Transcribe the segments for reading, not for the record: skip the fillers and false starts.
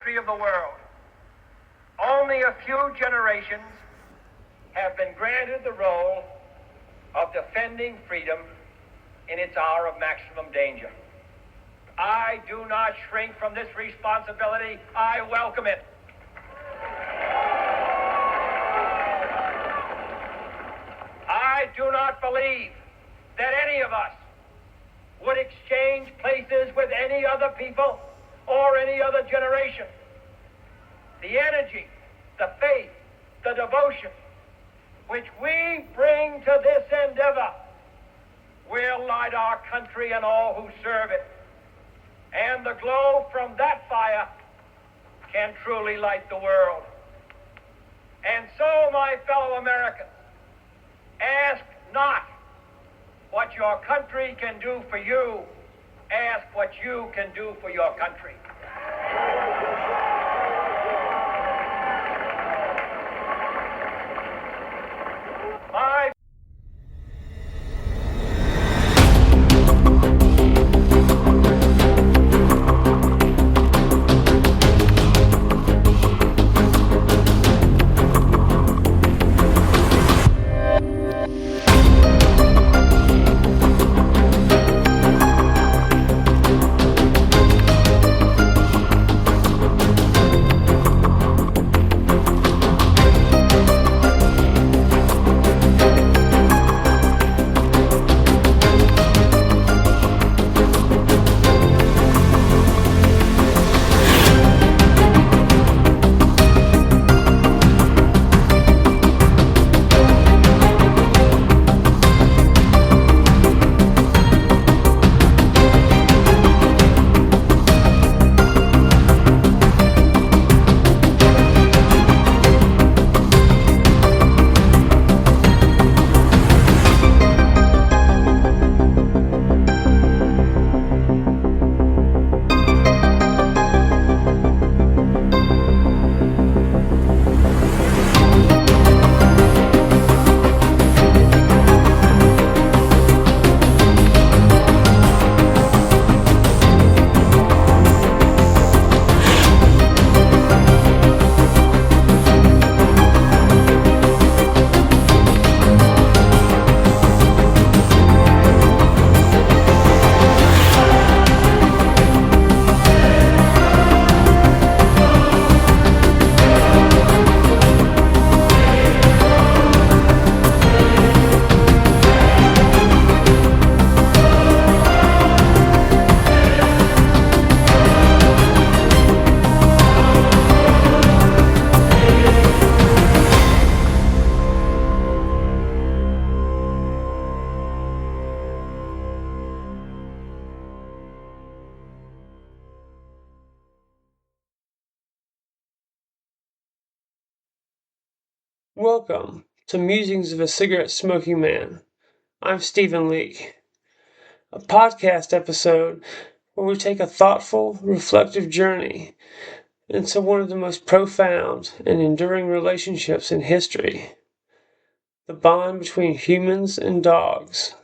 history of the world, only a few generations have been granted the role of defending freedom in its hour of maximum danger. I do not shrink from this responsibility. I welcome it. I do not believe that any of us would exchange places with any other people or any other generation. The energy, the faith, the devotion which we bring to this endeavor will light our country and all who serve it. And the glow from that fire can truly light the world. And so, my fellow Americans, ask not what your country can do for you. Ask what you can do for your country. My Welcome to Musings of a Cigarette-Smoking Man. I'm Stephen Leake, a podcast episode where we take a thoughtful, reflective journey into one of the most profound and enduring relationships in history, the bond between humans and dogs.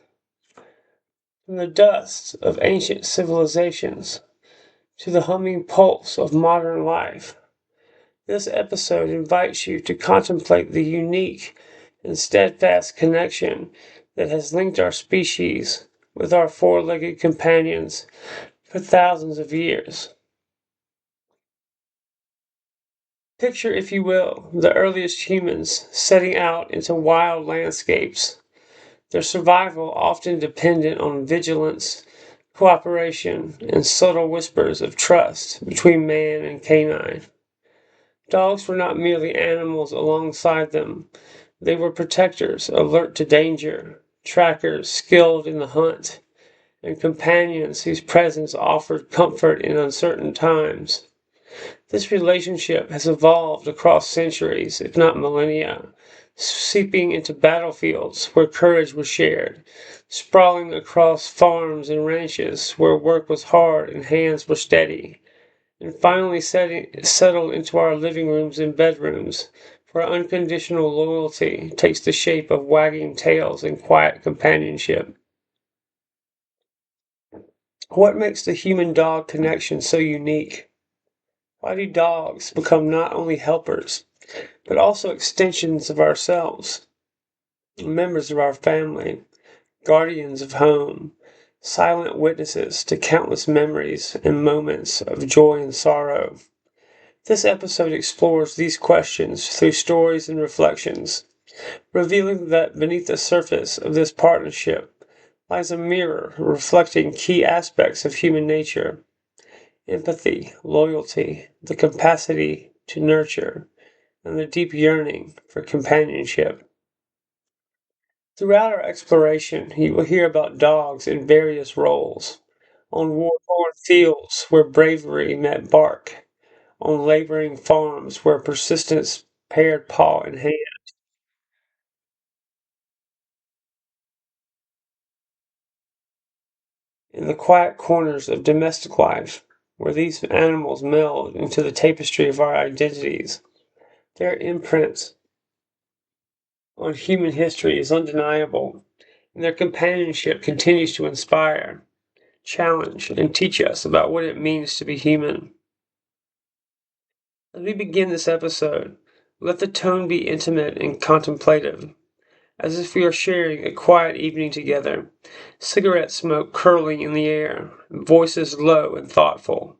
From the dust of ancient civilizations to the humming pulse of modern life, this episode invites you to contemplate the unique and steadfast connection that has linked our species with our four-legged companions for thousands of years. Picture, if you will, the earliest humans setting out into wild landscapes, their survival often dependent on vigilance, cooperation, and subtle whispers of trust between man and canine. Dogs were not merely animals alongside them. They were protectors, alert to danger, trackers skilled in the hunt, and companions whose presence offered comfort in uncertain times. This relationship has evolved across centuries, if not millennia, seeping into battlefields where courage was shared, sprawling across farms and ranches where work was hard and hands were steady, and finally settled into our living rooms and bedrooms, where unconditional loyalty takes the shape of wagging tails and quiet companionship. What makes the human-dog connection so unique? Why do dogs become not only helpers, but also extensions of ourselves, members of our family, guardians of home, silent witnesses to countless memories and moments of joy and sorrow? This episode explores these questions through stories and reflections, revealing that beneath the surface of this partnership lies a mirror reflecting key aspects of human nature: empathy, loyalty, the capacity to nurture, and the deep yearning for companionship. Throughout our exploration, you will hear about dogs in various roles: on war-torn fields where bravery met bark, on laboring farms where persistence paired paw and hand, in the quiet corners of domestic life where these animals meld into the tapestry of our identities. Their imprint on human history is undeniable, and their companionship continues to inspire, challenge, and teach us about what it means to be human. As we begin this episode, let the tone be intimate and contemplative, as if we are sharing a quiet evening together, cigarette smoke curling in the air, voices low and thoughtful.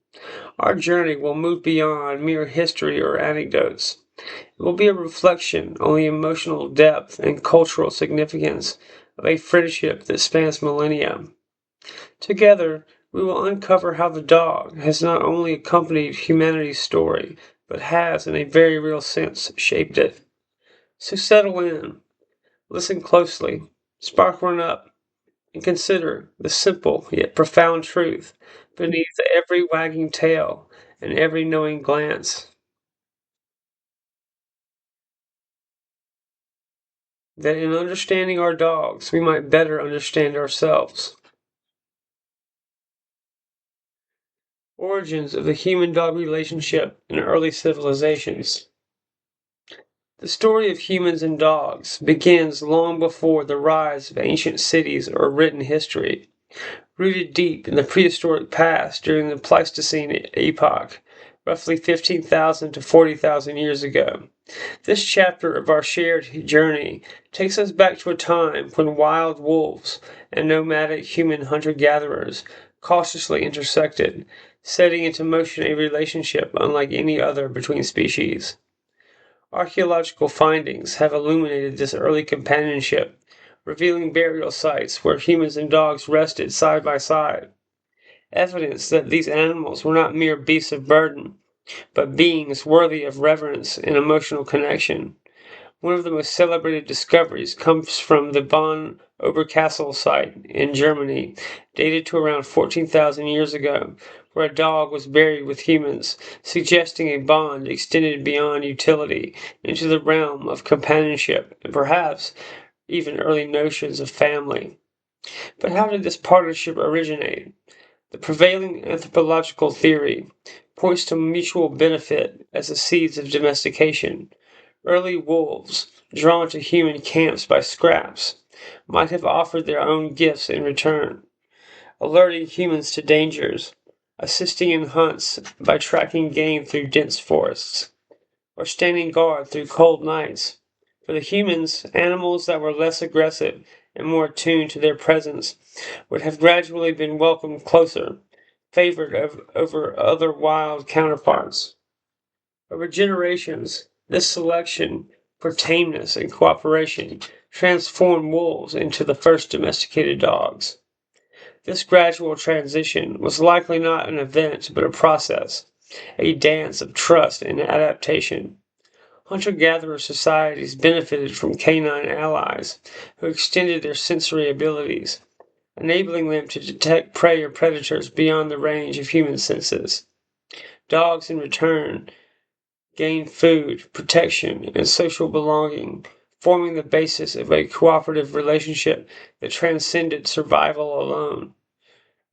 Our journey will move beyond mere history or anecdotes. It will be a reflection on the emotional depth and cultural significance of a friendship that spans millennia. Together, we will uncover how the dog has not only accompanied humanity's story, but has, in a very real sense, shaped it. So settle in, listen closely, spark one up, and consider the simple yet profound truth beneath every wagging tail and every knowing glance, that in understanding our dogs, we might better understand ourselves. Origins of the human-dog relationship in early civilizations. The story of humans and dogs begins long before the rise of ancient cities or written history, rooted deep in the prehistoric past during the Pleistocene epoch, roughly 15,000 to 40,000 years ago. This chapter of our shared journey takes us back to a time when wild wolves and nomadic human hunter-gatherers cautiously intersected, setting into motion a relationship unlike any other between species. Archaeological findings have illuminated this early companionship, revealing burial sites where humans and dogs rested side by side, evidence that these animals were not mere beasts of burden, but beings worthy of reverence and emotional connection. One of the most celebrated discoveries comes from the Bonn Oberkassel site in Germany, dated to around 14,000 years ago, where a dog was buried with humans, suggesting a bond extended beyond utility into the realm of companionship and perhaps even early notions of family. But how did this partnership originate? The prevailing anthropological theory points to mutual benefit as the seeds of domestication. Early wolves, drawn to human camps by scraps, might have offered their own gifts in return, alerting humans to dangers, assisting in hunts by tracking game through dense forests, or standing guard through cold nights. For the humans, animals that were less aggressive and more attuned to their presence would have gradually been welcomed closer, favored over other wild counterparts. Over generations, this selection for tameness and cooperation transformed wolves into the first domesticated dogs. This gradual transition was likely not an event but a process, a dance of trust and adaptation. Hunter-gatherer societies benefited from canine allies who extended their sensory abilities, enabling them to detect prey or predators beyond the range of human senses. Dogs, in return, gained food, protection, and social belonging, forming the basis of a cooperative relationship that transcended survival alone.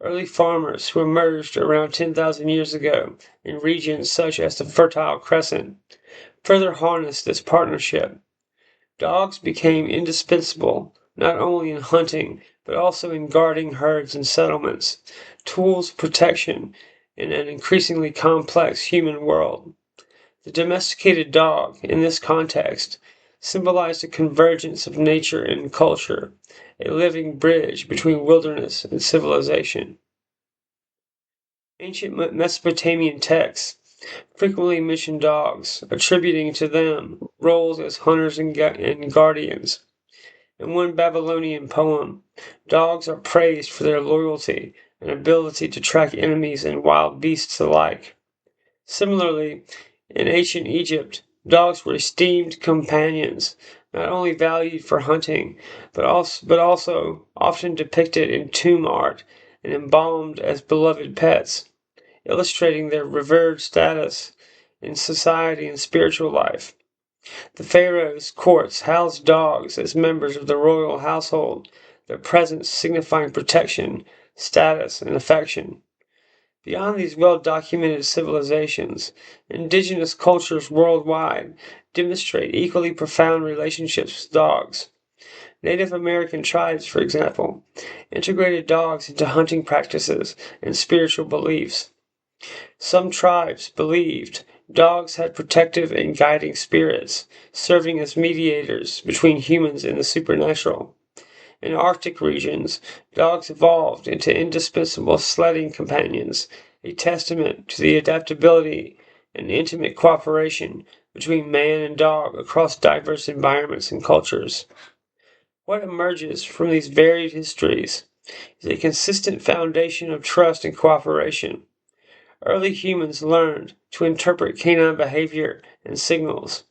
Early farmers who emerged around 10,000 years ago in regions such as the Fertile Crescent further harnessed this partnership. Dogs became indispensable not only in hunting but also in guarding herds and settlements, tools of protection in an increasingly complex human world. The domesticated dog, in this context, symbolized a convergence of nature and culture, a living bridge between wilderness and civilization. Ancient Mesopotamian texts frequently mention dogs, attributing to them roles as hunters and guardians. In one Babylonian poem, dogs are praised for their loyalty and ability to track enemies and wild beasts alike. Similarly, in ancient Egypt, dogs were esteemed companions, not only valued for hunting, but also often depicted in tomb art and embalmed as beloved pets, illustrating their revered status in society and spiritual life. The pharaoh's courts housed dogs as members of the royal household, their presence signifying protection, status, and affection. Beyond these well-documented civilizations, indigenous cultures worldwide demonstrate equally profound relationships with dogs. Native American tribes, for example, integrated dogs into hunting practices and spiritual beliefs. Some tribes believed dogs had protective and guiding spirits, serving as mediators between humans and the supernatural. In Arctic regions, dogs evolved into indispensable sledding companions, a testament to the adaptability and intimate cooperation between man and dog across diverse environments and cultures. What emerges from these varied histories is a consistent foundation of trust and cooperation. Early humans learned to interpret canine behavior and signals.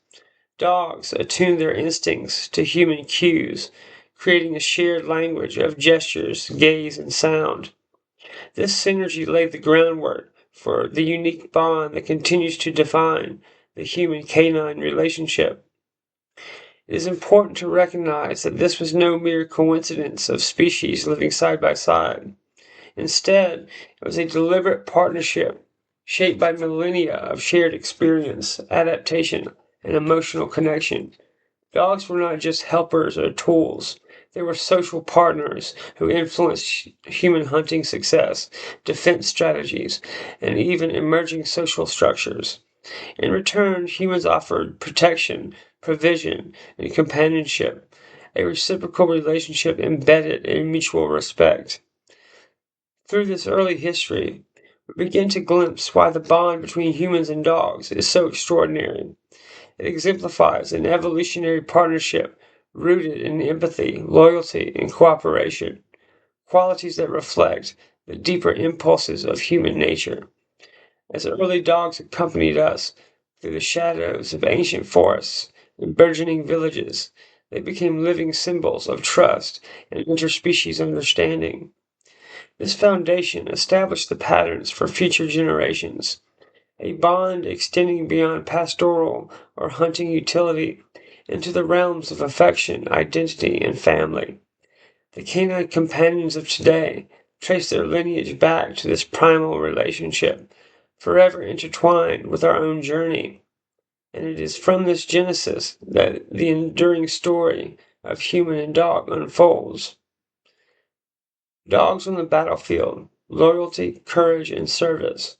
Dogs attuned their instincts to human cues, creating a shared language of gestures, gaze, and sound. This synergy laid the groundwork for the unique bond that continues to define the human-canine relationship. It is important to recognize that this was no mere coincidence of species living side by side. Instead, it was a deliberate partnership shaped by millennia of shared experience, adaptation, and emotional connection. Dogs were not just helpers or tools. They were social partners who influenced human hunting success, defense strategies, and even emerging social structures. In return, humans offered protection, provision, and companionship, a reciprocal relationship embedded in mutual respect. Through this early history, we begin to glimpse why the bond between humans and dogs is so extraordinary. It exemplifies an evolutionary partnership rooted in empathy, loyalty, and cooperation, qualities that reflect the deeper impulses of human nature. As early dogs accompanied us through the shadows of ancient forests and burgeoning villages, they became living symbols of trust and interspecies understanding. This foundation established the patterns for future generations, a bond extending beyond pastoral or hunting utility into the realms of affection, identity, and family. The canine companions of today trace their lineage back to this primal relationship, forever intertwined with our own journey. And it is from this genesis that the enduring story of human and dog unfolds. Dogs on the battlefield, loyalty, courage, and service.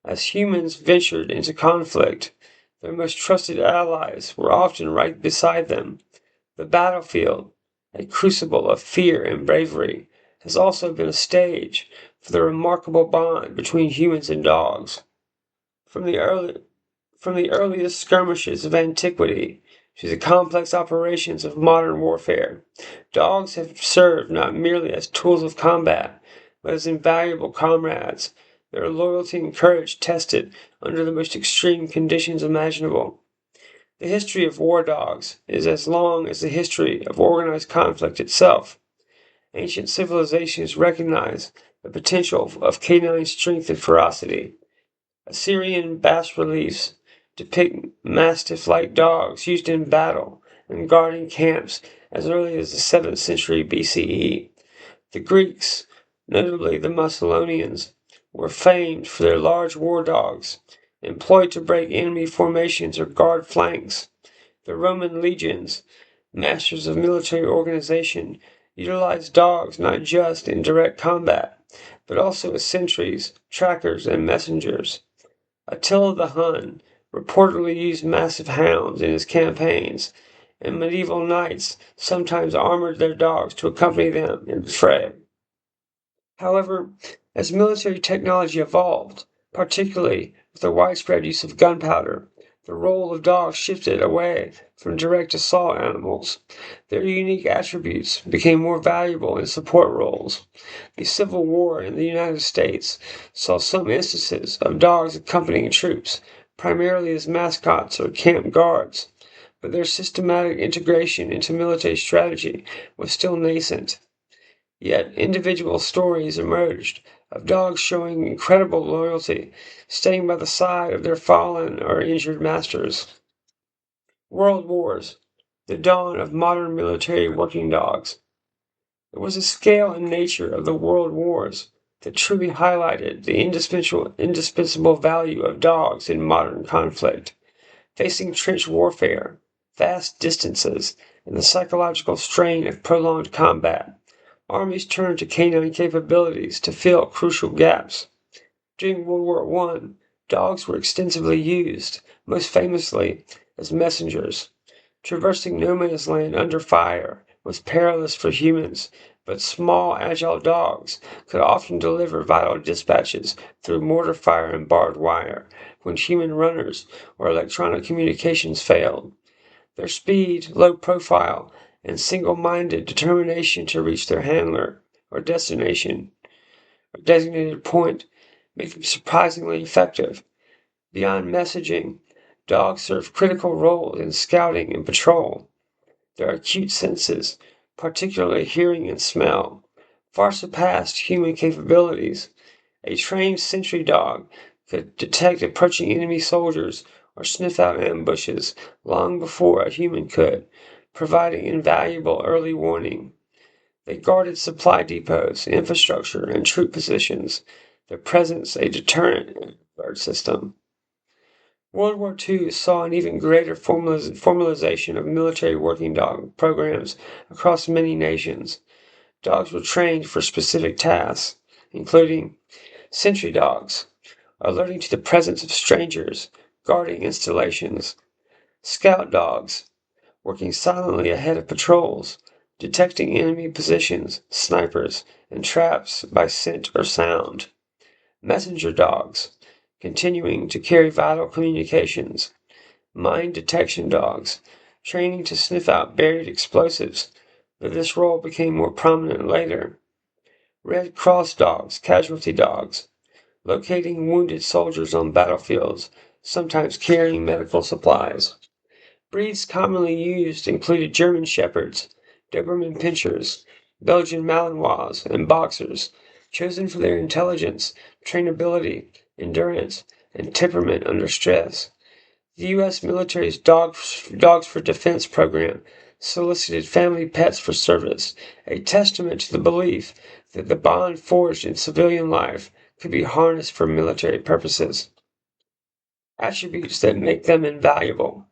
As humans ventured into conflict, their most trusted allies were often right beside them. The battlefield, a crucible of fear and bravery, has also been a stage for the remarkable bond between humans and dogs. From the early, from the earliest skirmishes of antiquity to the complex operations of modern warfare, dogs have served not merely as tools of combat, but as invaluable comrades, their loyalty and courage tested under the most extreme conditions imaginable. The history of war dogs is as long as the history of organized conflict itself. Ancient civilizations recognize the potential of canine strength and ferocity. Assyrian bas reliefs depict mastiff-like dogs used in battle and guarding camps as early as the 7th century BCE. The Greeks, notably the Macedonians, were famed for their large war dogs, employed to break enemy formations or guard flanks. The Roman legions, masters of military organization, utilized dogs not just in direct combat, but also as sentries, trackers, and messengers. Attila the Hun reportedly used massive hounds in his campaigns, and medieval knights sometimes armored their dogs to accompany them in the fray. However, as military technology evolved, particularly with the widespread use of gunpowder, the role of dogs shifted away from direct assault animals. Their unique attributes became more valuable in support roles. The Civil War in the United States saw some instances of dogs accompanying troops, primarily as mascots or camp guards, but their systematic integration into military strategy was still nascent. Yet individual stories emerged of dogs showing incredible loyalty, staying by the side of their fallen or injured masters. World Wars, the dawn of modern military working dogs. It was the scale and nature of the world wars that truly highlighted the indispensable value of dogs in modern conflict. Facing trench warfare, vast distances, and the psychological strain of prolonged combat, armies turned to canine capabilities to fill crucial gaps. During World War I, dogs were extensively used, most famously as messengers. Traversing no man's land under fire was perilous for humans, but small, agile dogs could often deliver vital dispatches through mortar fire and barbed wire when human runners or electronic communications failed. Their speed, low profile, and single-minded determination to reach their handler or destination or designated point make them surprisingly effective. Beyond messaging, dogs serve critical roles in scouting and patrol. Their acute senses, particularly hearing and smell, far surpassed human capabilities. A trained sentry dog could detect approaching enemy soldiers or sniff out ambushes long before a human could, providing invaluable early warning. They guarded supply depots, infrastructure, and troop positions, their presence a deterrent in the alert system. World War II saw an even greater formalization of military working dog programs across many nations. Dogs were trained for specific tasks, including sentry dogs, alerting to the presence of strangers, guarding installations; scout dogs, working silently ahead of patrols, detecting enemy positions, snipers, and traps by scent or sound; messenger dogs, continuing to carry vital communications; mine detection dogs, training to sniff out buried explosives, but this role became more prominent later; Red Cross dogs, casualty dogs, locating wounded soldiers on battlefields, sometimes carrying medical supplies. Breeds commonly used included German Shepherds, Doberman Pinschers, Belgian Malinois, and Boxers, chosen for their intelligence, trainability, endurance, and temperament under stress. The U.S. military's Dogs for Defense program solicited family pets for service, a testament to the belief that the bond forged in civilian life could be harnessed for military purposes. Attributes that make them invaluable.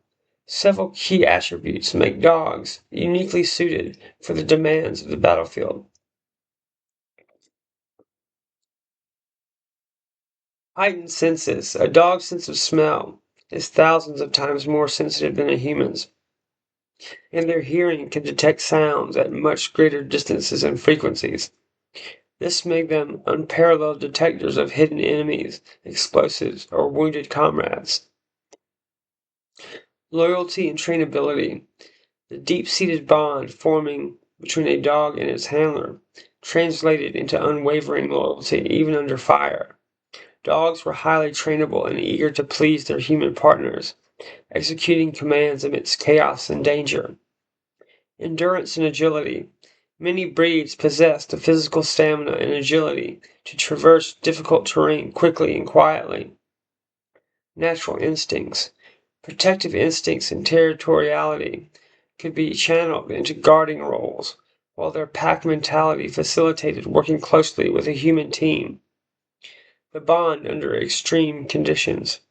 Several key attributes make dogs uniquely suited for the demands of the battlefield. Heightened senses. A dog's sense of smell is thousands of times more sensitive than a human's, and their hearing can detect sounds at much greater distances and frequencies. This made them unparalleled detectors of hidden enemies, explosives, or wounded comrades. Loyalty and trainability. The deep-seated bond forming between a dog and its handler translated into unwavering loyalty even under fire. Dogs were highly trainable and eager to please their human partners, executing commands amidst chaos and danger. Endurance and agility. Many breeds possess the physical stamina and agility to traverse difficult terrain quickly and quietly. Natural instincts. Protective instincts and territoriality could be channeled into guarding roles, while their pack mentality facilitated working closely with a human team. The bond under extreme conditions.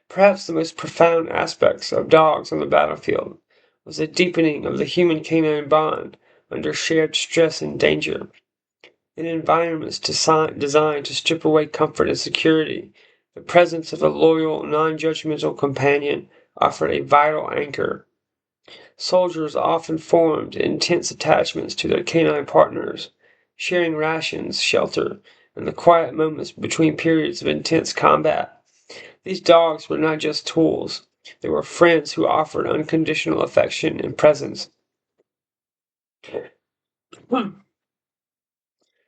Perhaps the most profound aspects of dogs on the battlefield was the deepening of the human-canine bond under shared stress and danger. In environments designed to strip away comfort and security, the presence of a loyal, non-judgmental companion offered a vital anchor. Soldiers often formed intense attachments to their canine partners, sharing rations, shelter, and the quiet moments between periods of intense combat. These dogs were not just tools, they were friends who offered unconditional affection and presence.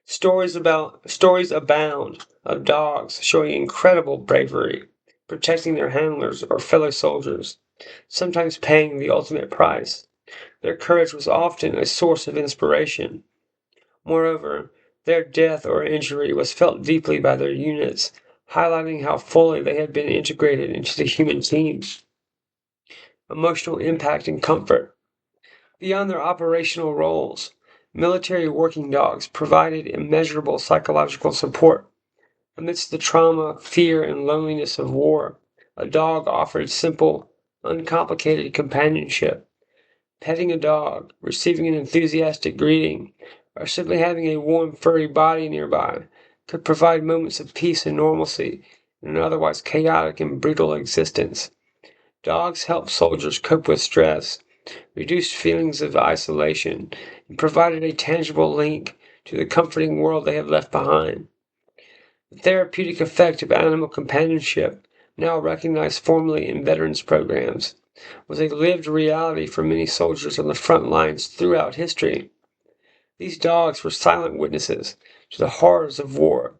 Stories abound of dogs showing incredible bravery, protecting their handlers or fellow soldiers, sometimes paying the ultimate price. Their courage was often a source of inspiration. Moreover, their death or injury was felt deeply by their units, highlighting how fully they had been integrated into the human team. Emotional impact and comfort. Beyond their operational roles, military working dogs provided immeasurable psychological support. Amidst the trauma, fear, and loneliness of war, a dog offered simple, uncomplicated companionship. Petting a dog, receiving an enthusiastic greeting, or simply having a warm, furry body nearby could provide moments of peace and normalcy in an otherwise chaotic and brutal existence. Dogs help soldiers cope with stress, reduced feelings of isolation, and provided a tangible link to the comforting world they have left behind. The therapeutic effect of animal companionship, now recognized formally in veterans programs, was a lived reality for many soldiers on the front lines throughout history. These dogs were silent witnesses to the horrors of war,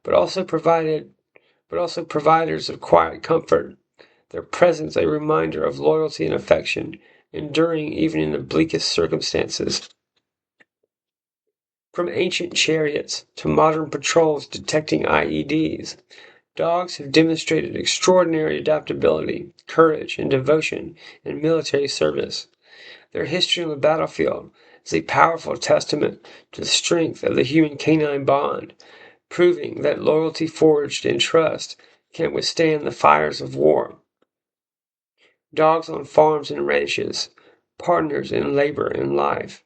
but also providers of quiet comfort, their presence a reminder of loyalty and affection, enduring even in the bleakest circumstances. From ancient chariots to modern patrols detecting IEDs, dogs have demonstrated extraordinary adaptability, courage, and devotion in military service. Their history on the battlefield is a powerful testament to the strength of the human-canine bond, proving that loyalty forged in trust can withstand the fires of war. Dogs on farms and ranches, partners in labor and life.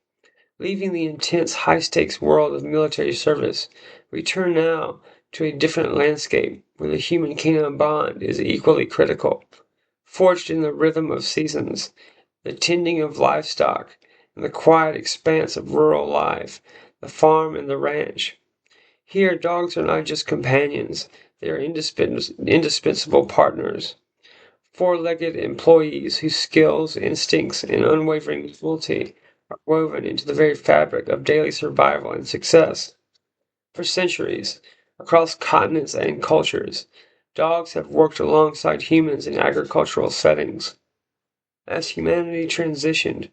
Leaving the intense, high-stakes world of military service, we turn now to a different landscape where the human-canine bond is equally critical. Forged in the rhythm of seasons, the tending of livestock, and the quiet expanse of rural life, the farm and the ranch. Here, dogs are not just companions, they are indispensable partners. Four-legged employees whose skills, instincts, and unwavering loyalty are woven into the very fabric of daily survival and success. For centuries, across continents and cultures, dogs have worked alongside humans in agricultural settings. As humanity transitioned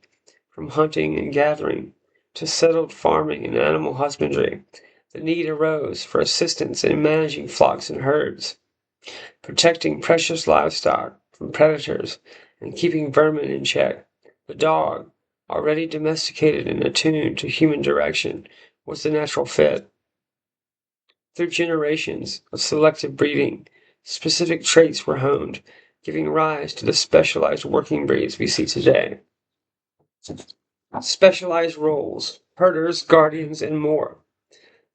from hunting and gathering to settled farming and animal husbandry, the need arose for assistance in managing flocks and herds, protecting precious livestock from predators, and keeping vermin in check. The dog, already domesticated and attuned to human direction, was the natural fit. Through generations of selective breeding, specific traits were honed, giving rise to the specialized working breeds we see today. Specialized roles, herders, guardians, and more.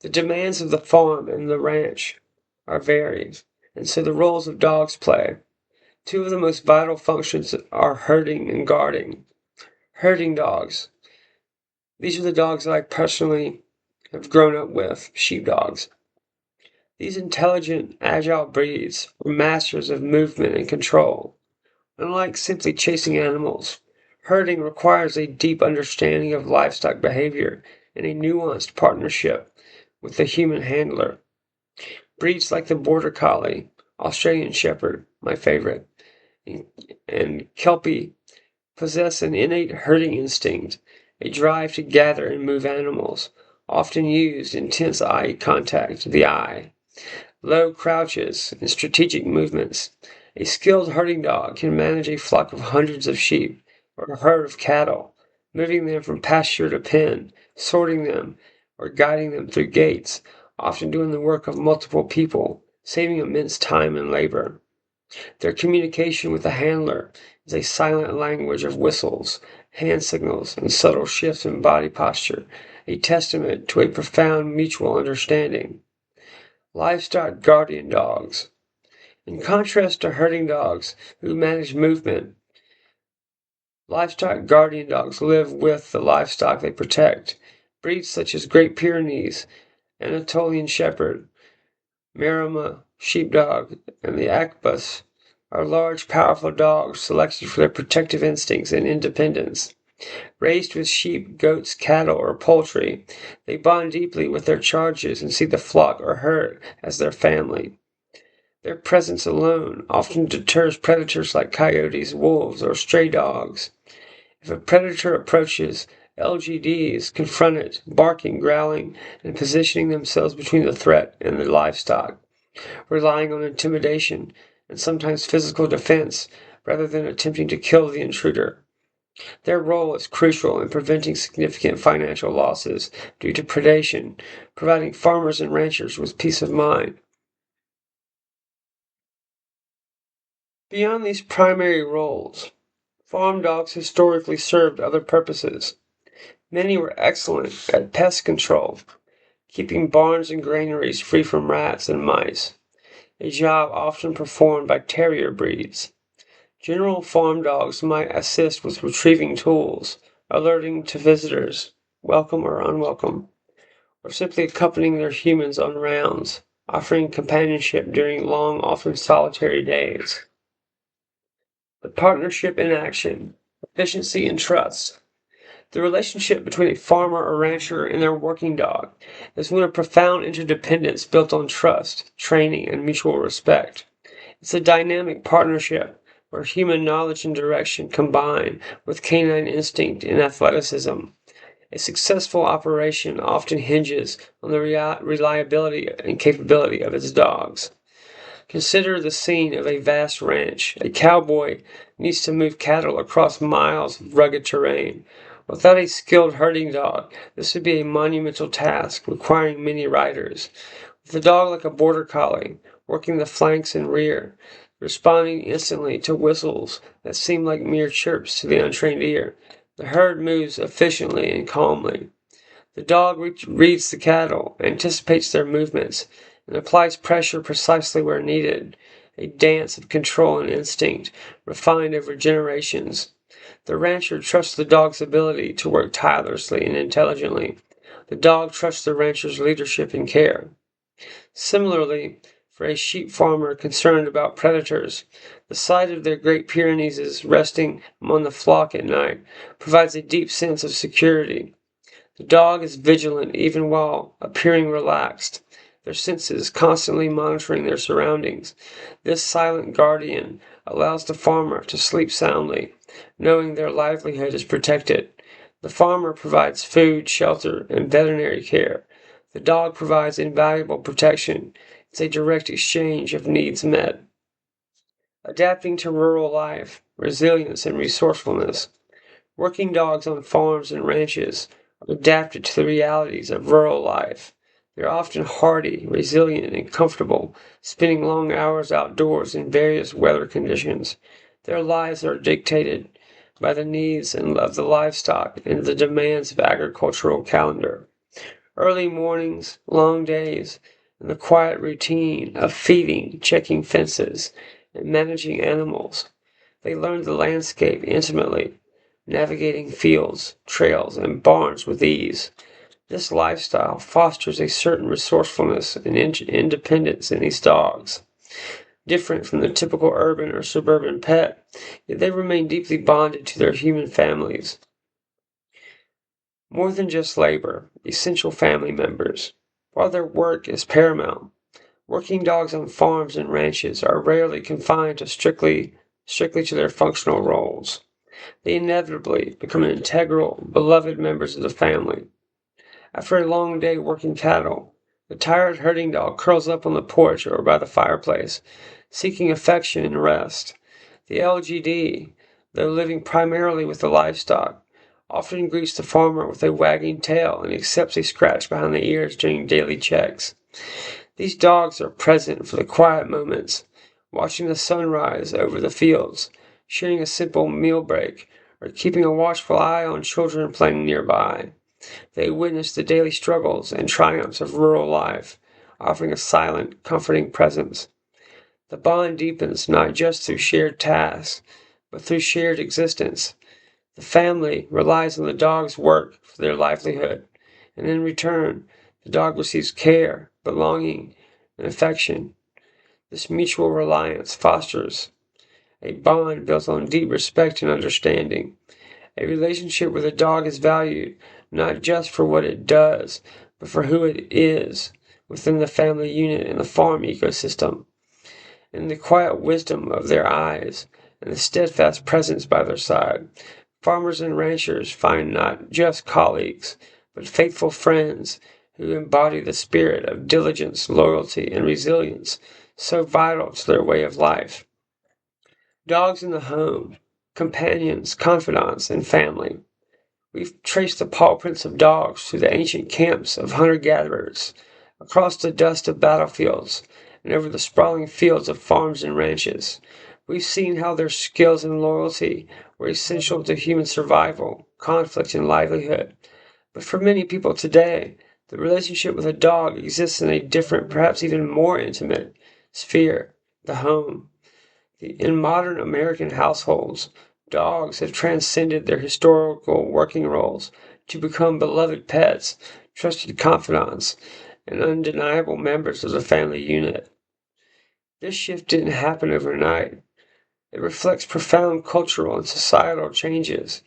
The demands of the farm and the ranch are varied, and so the roles of dogs play. Two of the most vital functions are herding and guarding. Herding dogs. These are the dogs that I personally have grown up with, sheepdogs. These intelligent, agile breeds were masters of movement and control. Unlike simply chasing animals, herding requires a deep understanding of livestock behavior and a nuanced partnership with the human handler. Breeds like the Border Collie, Australian Shepherd, my favorite, and Kelpie possess an innate herding instinct, a drive to gather and move animals, often used intense eye contact, the eye, low crouches, and strategic movements. A skilled herding dog can manage a flock of hundreds of sheep or a herd of cattle, moving them from pasture to pen, sorting them, or guiding them through gates, often doing the work of multiple people, saving immense time and labor. Their communication with the handler is a silent language of whistles, hand signals, and subtle shifts in body posture, a testament to a profound mutual understanding. Livestock guardian dogs. In contrast to herding dogs who manage movement, livestock guardian dogs live with the livestock they protect. Breeds such as Great Pyrenees, Anatolian Shepherd, Maremma Sheepdog, and the Akbus are large, powerful dogs selected for their protective instincts and independence. Raised with sheep, goats, cattle, or poultry, they bond deeply with their charges and see the flock or herd as their family. Their presence alone often deters predators like coyotes, wolves, or stray dogs. If a predator approaches, LGDs confront it, barking, growling, and positioning themselves between the threat and the livestock, relying on intimidation and sometimes physical defense rather than attempting to kill the intruder. Their role is crucial in preventing significant financial losses due to predation, providing farmers and ranchers with peace of mind. Beyond these primary roles, farm dogs historically served other purposes. Many were excellent at pest control, keeping barns and granaries free from rats and mice, a job often performed by terrier breeds. General farm dogs might assist with retrieving tools, alerting to visitors, welcome or unwelcome, or simply accompanying their humans on rounds, offering companionship during long, often solitary days. The partnership in action, efficiency and trust. The relationship between a farmer or rancher and their working dog is one of profound interdependence built on trust, training, and mutual respect. It's a dynamic partnership where human knowledge and direction combine with canine instinct and athleticism. A successful operation often hinges on the reliability and capability of its dogs. Consider the scene of a vast ranch. A cowboy needs to move cattle across miles of rugged terrain. Without a skilled herding dog, this would be a monumental task requiring many riders. With a dog like a border collie, working the flanks and rear, responding instantly to whistles that seem like mere chirps to the untrained ear, the herd moves efficiently and calmly. The dog reads the cattle, anticipates their movements, and applies pressure precisely where needed, a dance of control and instinct, refined over generations. The rancher trusts the dog's ability to work tirelessly and intelligently. The dog trusts the rancher's leadership and care. Similarly, for a sheep farmer concerned about predators, the sight of their Great Pyrenees resting among the flock at night provides a deep sense of security. The dog is vigilant even while appearing relaxed, their senses constantly monitoring their surroundings. This silent guardian allows the farmer to sleep soundly, knowing their livelihood is protected. The farmer provides food, shelter, and veterinary care. The dog provides invaluable protection. It's a direct exchange of needs met. Adapting to rural life, resilience, and resourcefulness. Working dogs on farms and ranches are adapted to the realities of rural life. They're often hardy, resilient, and comfortable, spending long hours outdoors in various weather conditions. Their lives are dictated by the needs of the livestock and the demands of agricultural calendar. Early mornings, long days, and the quiet routine of feeding, checking fences, and managing animals. They learn the landscape intimately, navigating fields, trails, and barns with ease. This lifestyle fosters a certain resourcefulness and independence in these dogs. Different from the typical urban or suburban pet, yet they remain deeply bonded to their human families. More than just labor, essential family members. While their work is paramount, working dogs on farms and ranches are rarely confined to strictly to their functional roles. They inevitably become integral, beloved members of the family. After a long day working cattle, the tired herding dog curls up on the porch or by the fireplace, seeking affection and rest. The LGD, though living primarily with the livestock, often greets the farmer with a wagging tail and accepts a scratch behind the ears during daily checks. These dogs are present for the quiet moments, watching the sunrise over the fields, sharing a simple meal break, or keeping a watchful eye on children playing nearby. They witness the daily struggles and triumphs of rural life, offering a silent, comforting presence. The bond deepens not just through shared tasks, but through shared existence. The family relies on the dog's work for their livelihood, and in return, the dog receives care, belonging, and affection. This mutual reliance fosters a bond built on deep respect and understanding. A relationship where the dog is valued not just for what it does, but for who it is within the family unit and the farm ecosystem. In the quiet wisdom of their eyes and the steadfast presence by their side, farmers and ranchers find not just colleagues, but faithful friends who embody the spirit of diligence, loyalty, and resilience so vital to their way of life. Dogs in the home, companions, confidants, and family. We've traced the paw prints of dogs through the ancient camps of hunter-gatherers, across the dust of battlefields, and over the sprawling fields of farms and ranches. We've seen how their skills and loyalty were essential to human survival, conflict, and livelihood. But for many people today, the relationship with a dog exists in a different, perhaps even more intimate sphere, the home. In modern American households, dogs have transcended their historical working roles to become beloved pets, trusted confidants, and undeniable members of the family unit. This shift didn't happen overnight. It reflects profound cultural and societal changes.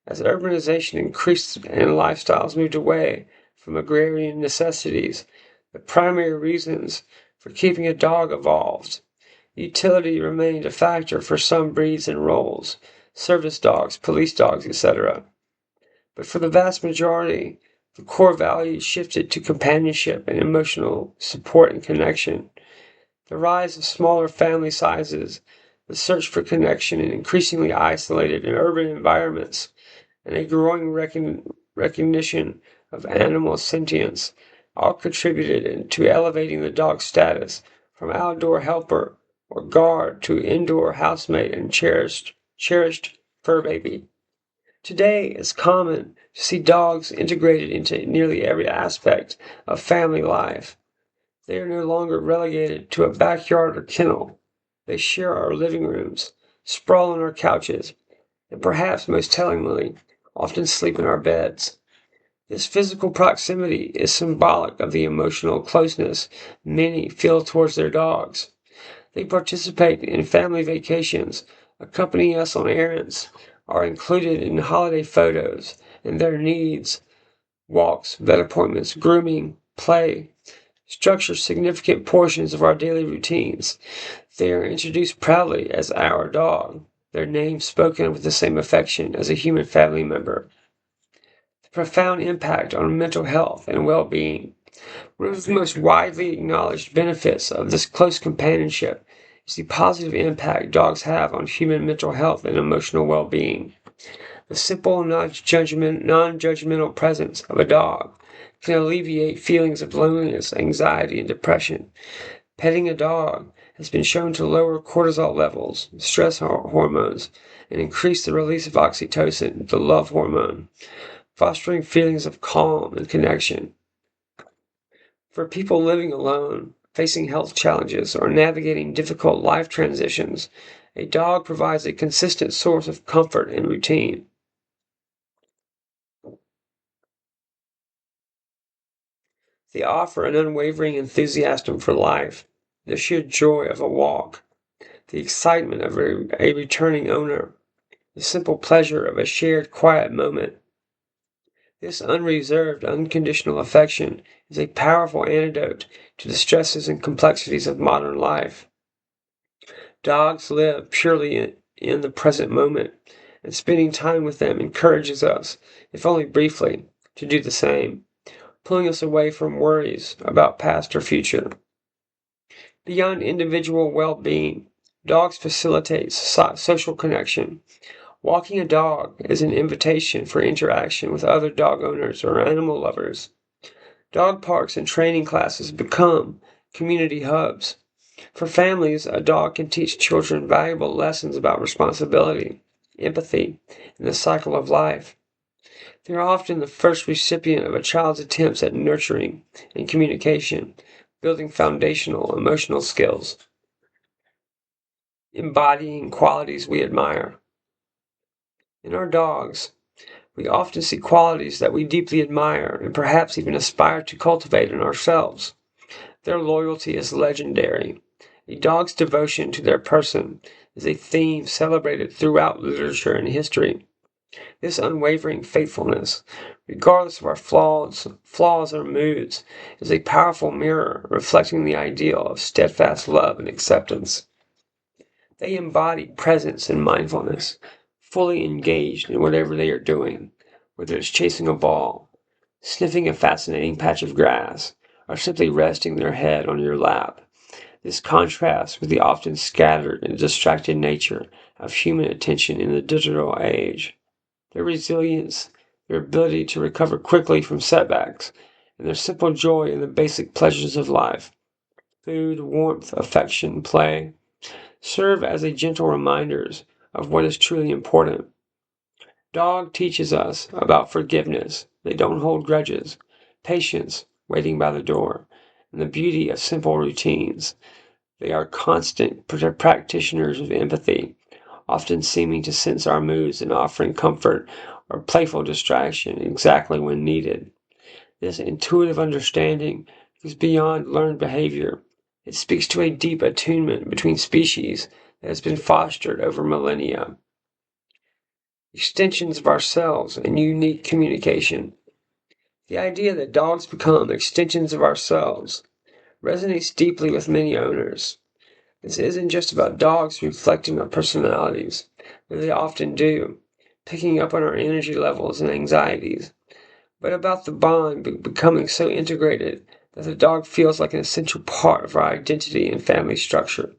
As urbanization increased and lifestyles moved away from agrarian necessities, the primary reasons for keeping a dog evolved. Utility remained a factor for some breeds and roles, service dogs, police dogs, etc. But for the vast majority, the core values shifted to companionship and emotional support and connection. The rise of smaller family sizes, the search for connection in increasingly isolated and urban environments, and a growing recognition of animal sentience all contributed to elevating the dog's status from outdoor helper or guard to indoor housemate and cherished fur baby. Today, it's common to see dogs integrated into nearly every aspect of family life. They are no longer relegated to a backyard or kennel. They share our living rooms, sprawl on our couches, and perhaps most tellingly, often sleep in our beds. This physical proximity is symbolic of the emotional closeness many feel towards their dogs. They participate in family vacations, accompany us on errands, are included in holiday photos, and their needs, walks, vet appointments, grooming, play, structure significant portions of our daily routines. They are introduced proudly as our dog, their name spoken with the same affection as a human family member. The profound impact on mental health and well-being. One of the most widely acknowledged benefits of this close companionship is the positive impact dogs have on human mental health and emotional well-being. The simple, non-judgmental presence of a dog can alleviate feelings of loneliness, anxiety, and depression. Petting a dog has been shown to lower cortisol levels, stress hormones, and increase the release of oxytocin, the love hormone, fostering feelings of calm and connection. For people living alone, facing health challenges, or navigating difficult life transitions, a dog provides a consistent source of comfort and routine. They offer an unwavering enthusiasm for life, the sheer joy of a walk, the excitement of a returning owner, the simple pleasure of a shared quiet moment. This unreserved, unconditional affection is a powerful antidote to the stresses and complexities of modern life. Dogs live purely in the present moment, and spending time with them encourages us, if only briefly, to do the same, pulling us away from worries about past or future. Beyond individual well-being, dogs facilitate social connection. Walking a dog is an invitation for interaction with other dog owners or animal lovers. Dog parks and training classes become community hubs. For families, a dog can teach children valuable lessons about responsibility, empathy, and the cycle of life. They are often the first recipient of a child's attempts at nurturing and communication, building foundational emotional skills, embodying qualities we admire. In our dogs, we often see qualities that we deeply admire and perhaps even aspire to cultivate in ourselves. Their loyalty is legendary. A dog's devotion to their person is a theme celebrated throughout literature and history. This unwavering faithfulness, regardless of our flaws or moods, is a powerful mirror reflecting the ideal of steadfast love and acceptance. They embody presence and mindfulness, fully engaged in whatever they are doing, whether it's chasing a ball, sniffing a fascinating patch of grass, or simply resting their head on your lap. This contrasts with the often scattered and distracted nature of human attention in the digital age. Their resilience, their ability to recover quickly from setbacks, and their simple joy in the basic pleasures of life, food, warmth, affection, play, serve as a gentle reminders of what is truly important. Dog teaches us about forgiveness. They don't hold grudges, patience, waiting by the door, and the beauty of simple routines. They are constant practitioners of empathy, often seeming to sense our moods and offering comfort or playful distraction exactly when needed. This intuitive understanding is beyond learned behavior. It speaks to a deep attunement between species that has been fostered over millennia. Extensions of ourselves and unique communication. The idea that dogs become extensions of ourselves resonates deeply with many owners. This isn't just about dogs reflecting our personalities, as they often do, picking up on our energy levels and anxieties, but about the bond becoming so integrated that the dog feels like an essential part of our identity and family structure.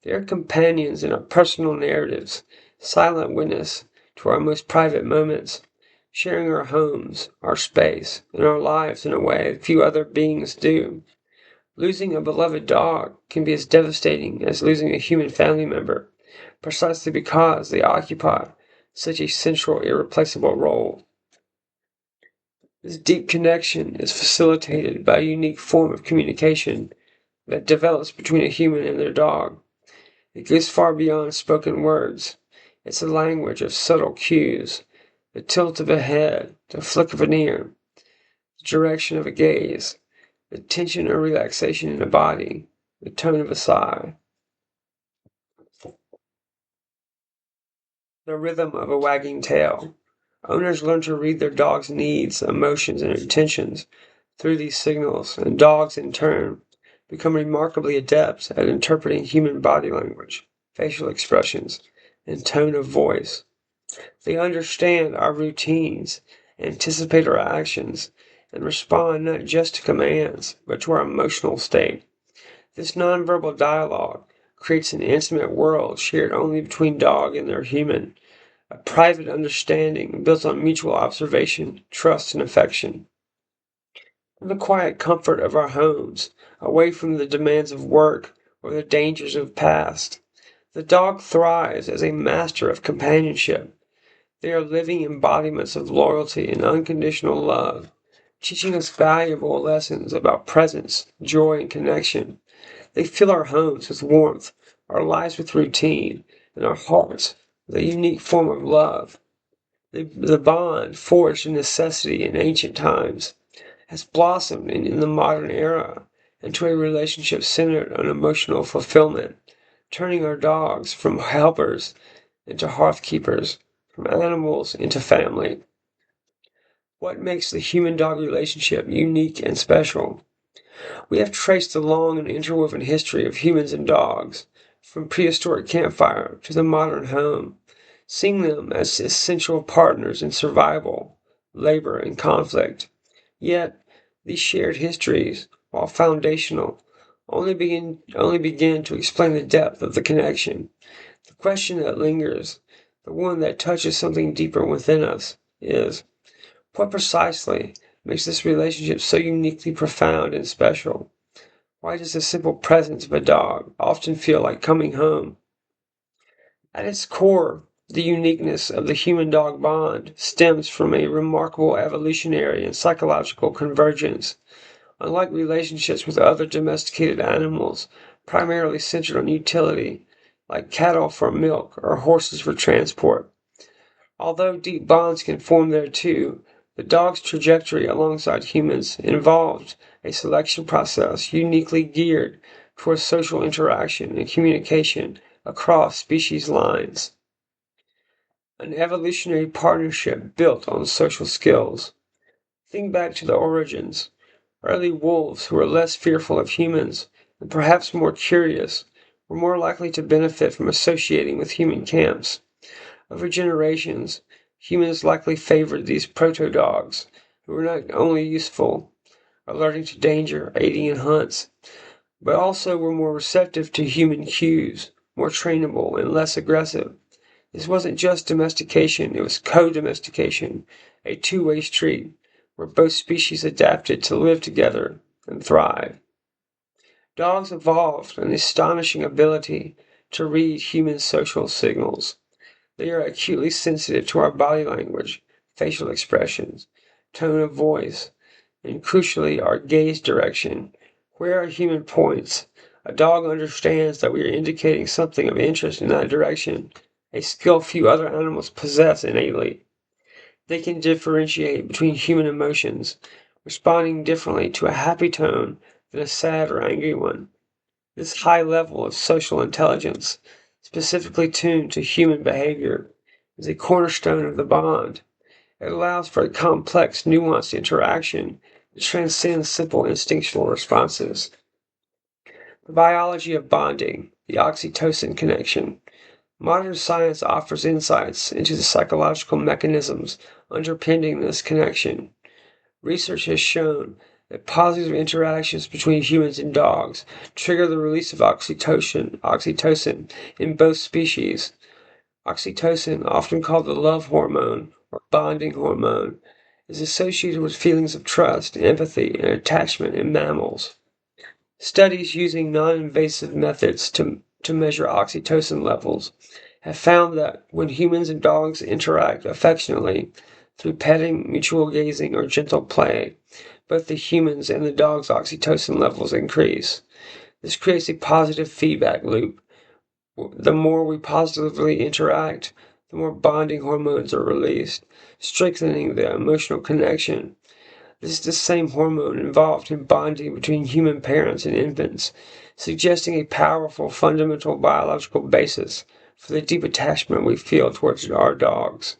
They are companions in our personal narratives, silent witness to our most private moments, sharing our homes, our space, and our lives in a way few other beings do. Losing a beloved dog can be as devastating as losing a human family member, precisely because they occupy such a central, irreplaceable role. This deep connection is facilitated by a unique form of communication that develops between a human and their dog. It goes far beyond spoken words. It's a language of subtle cues, the tilt of a head, the flick of an ear, the direction of a gaze, the tension or relaxation in a body, the tone of a sigh, the rhythm of a wagging tail. Owners learn to read their dog's needs, emotions, and intentions through these signals, and dogs, in turn, become remarkably adept at interpreting human body language, facial expressions, and tone of voice. They understand our routines, anticipate our actions, and respond not just to commands, but to our emotional state. This nonverbal dialogue creates an intimate world shared only between dog and their human, a private understanding built on mutual observation, trust, and affection. In the quiet comfort of our homes, away from the demands of work or the dangers of the past, the dog thrives as a master of companionship. They are living embodiments of loyalty and unconditional love, teaching us valuable lessons about presence, joy, and connection. They fill our homes with warmth, our lives with routine, and our hearts with a unique form of love. The bond, forged in necessity in ancient times, has blossomed in the modern era into a relationship centered on emotional fulfillment, turning our dogs from helpers into hearth keepers, from animals into family. What makes the human dog relationship unique and special? We have traced the long and interwoven history of humans and dogs, from prehistoric campfire to the modern home, seeing them as essential partners in survival, labor, and conflict. Yet, these shared histories, while foundational, only begin to explain the depth of the connection. The question that lingers, the one that touches something deeper within us, is what precisely makes this relationship so uniquely profound and special? Why does the simple presence of a dog often feel like coming home? At its core, The uniqueness of the human-dog bond stems from a remarkable evolutionary and psychological convergence. Unlike relationships with other domesticated animals, primarily centered on utility, like cattle for milk or horses for transport. Although deep bonds can form there too, the dog's trajectory alongside humans involved a selection process uniquely geared towards social interaction and communication across species lines. An evolutionary partnership built on social skills. Think back to the origins. Early wolves who were less fearful of humans and perhaps more curious were more likely to benefit from associating with human camps. Over generations, humans likely favored these proto-dogs, who were not only useful, alerting to danger, aiding in hunts, but also were more receptive to human cues, more trainable, and less aggressive. This wasn't just domestication, it was co-domestication, a two-way street, where both species adapted to live together and thrive. Dogs evolved an astonishing ability to read human social signals. They are acutely sensitive to our body language, facial expressions, tone of voice, and crucially, our gaze direction. Where our human points, a dog understands that we are indicating something of interest in that direction, a skill few other animals possess innately. They can differentiate between human emotions, responding differently to a happy tone than a sad or angry one. This high level of social intelligence, specifically tuned to human behavior, is a cornerstone of the bond. It allows for a complex, nuanced interaction that transcends simple instinctual responses. The biology of bonding, the oxytocin connection. Modern science offers insights into the psychological mechanisms underpinning this connection. Research has shown that positive interactions between humans and dogs trigger the release of oxytocin in both species. Oxytocin, often called the love hormone or bonding hormone, is associated with feelings of trust, empathy, and attachment in mammals. Studies using non-invasive methods to measure oxytocin levels have found that when humans and dogs interact affectionately through petting, mutual gazing, or gentle play, both the humans and the dog's oxytocin levels increase. This creates a positive feedback loop. The more we positively interact, the more bonding hormones are released, strengthening the emotional connection. This is the same hormone involved in bonding between human parents and infants, suggesting a powerful fundamental biological basis for the deep attachment we feel towards our dogs.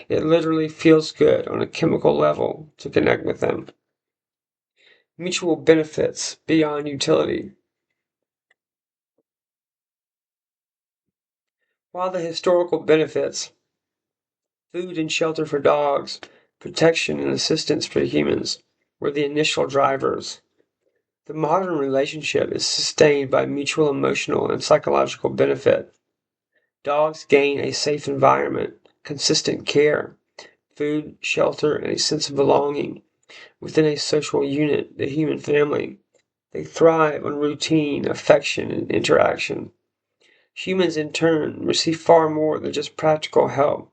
It literally feels good on a chemical level to connect with them. Mutual benefits beyond utility. While the historical benefits, food and shelter for dogs, protection and assistance for humans, were the initial drivers, the modern relationship is sustained by mutual emotional and psychological benefit. Dogs gain a safe environment, consistent care, food, shelter, and a sense of belonging within a social unit, the human family. They thrive on routine, affection, and interaction. Humans, in turn, receive far more than just practical help.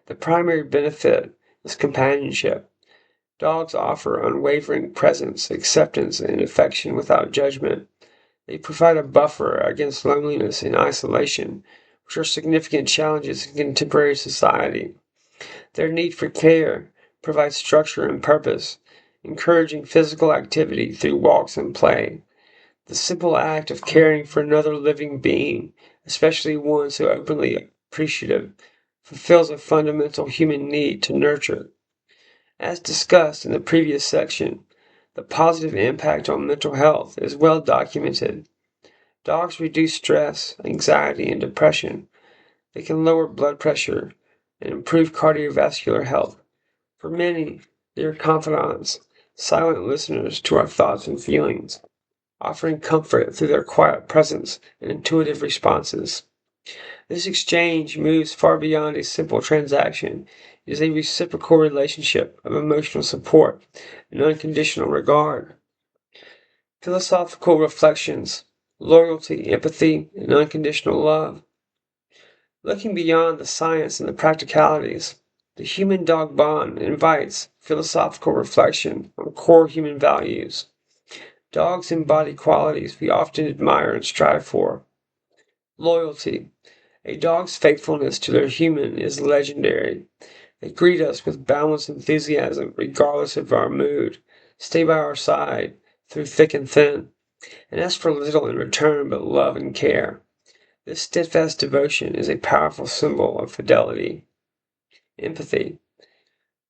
The primary benefit is companionship. Dogs offer unwavering presence, acceptance, and affection without judgment. They provide a buffer against loneliness and isolation, which are significant challenges in contemporary society. Their need for care provides structure and purpose, encouraging physical activity through walks and play. The simple act of caring for another living being, especially one so openly appreciative, fulfills a fundamental human need to nurture. As discussed in the previous section, the positive impact on mental health is well documented. Dogs reduce stress, anxiety, and depression. They can lower blood pressure and improve cardiovascular health. For many, they are confidants, silent listeners to our thoughts and feelings, offering comfort through their quiet presence and intuitive responses. This exchange moves far beyond a simple transaction. It is a reciprocal relationship of emotional support and unconditional regard. Philosophical reflections, loyalty, empathy, and unconditional love. Looking beyond the science and the practicalities, the human-dog bond invites philosophical reflection on core human values. Dogs embody qualities we often admire and strive for. Loyalty. A dog's faithfulness to their human is legendary. They greet us with boundless enthusiasm regardless of our mood, stay by our side through thick and thin, and ask for little in return but love and care. This steadfast devotion is a powerful symbol of fidelity. Empathy.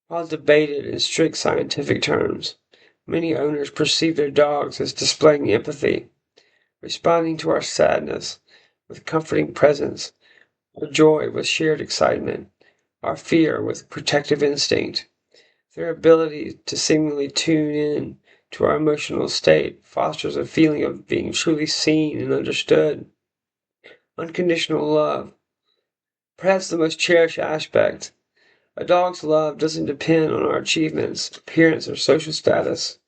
While debated in strict scientific terms, many owners perceive their dogs as displaying empathy, responding to our sadness with comforting presence, our joy with shared excitement, our fear with protective instinct. Their ability to seemingly tune in to our emotional state fosters a feeling of being truly seen and understood. Unconditional love. Perhaps the most cherished aspect. A dog's love doesn't depend on our achievements, appearance, or social status.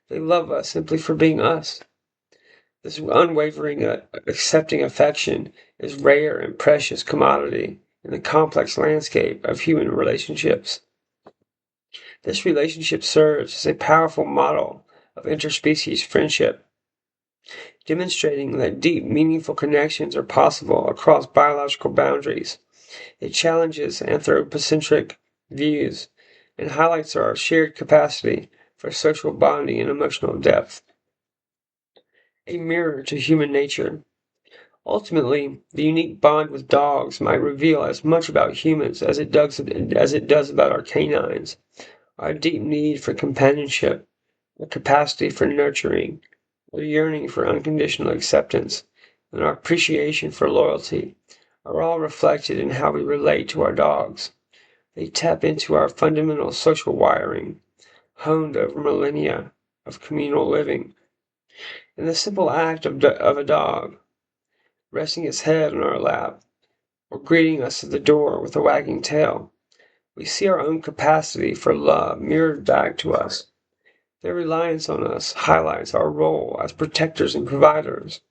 They love us simply for being us. This unwavering, accepting affection is rare and precious commodity in the complex landscape of human relationships. This relationship serves as a powerful model of interspecies friendship, demonstrating that deep, meaningful connections are possible across biological boundaries. It challenges anthropocentric views and highlights our shared capacity for social bonding and emotional depth. A mirror to human nature. Ultimately, the unique bond with dogs might reveal as much about humans as it does about our canines. Our deep need for companionship, our capacity for nurturing, our yearning for unconditional acceptance, and our appreciation for loyalty are all reflected in how we relate to our dogs. They tap into our fundamental social wiring, honed over millennia of communal living. In the simple act of a dog resting its head on our lap, or greeting us at the door with a wagging tail, we see our own capacity for love mirrored back to us. Their reliance on us highlights our role as protectors and providers,